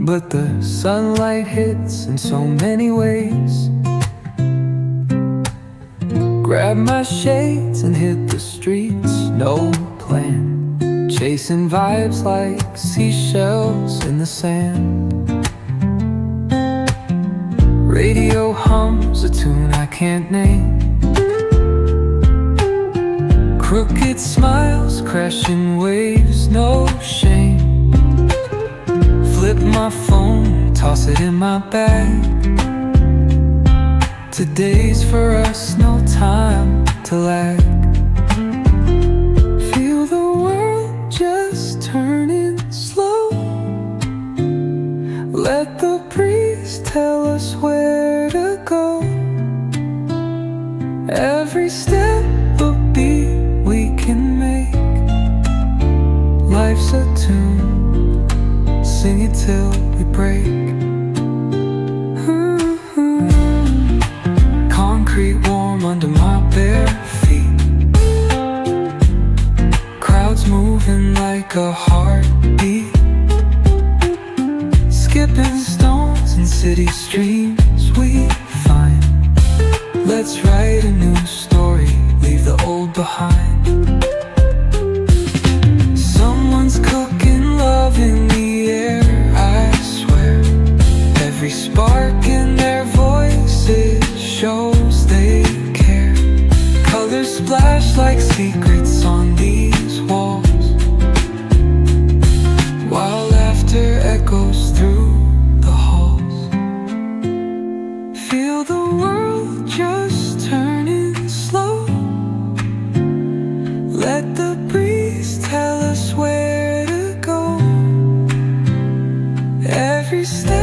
but the sunlight hits in so many ways. Grab my shades and hit the streets, no plan, chasing vibes like seashells in the sand. Radio hums a tune I can't name. Crooked smiles, crashing waves, no shame. Flip my phone, toss it in my bag. Today's for us, no time to lag. Feel the world just turning slow. Let the breeze tell us where to go. Every step a beat we can make. Life's a tune, sing it till we break. Concrete warm under my bare feet. Crowds moving like a heartbeat. Skipping stones in city streams we find. Let's write a new story, leave the old behind. Someone's cooking love in the air, I swear. Every spark in their voices shows they care. Colors splash like secrets on these walls, while laughter echoes through the halls. Feel the world just turning slow. Let the breeze tell us where to go. Every step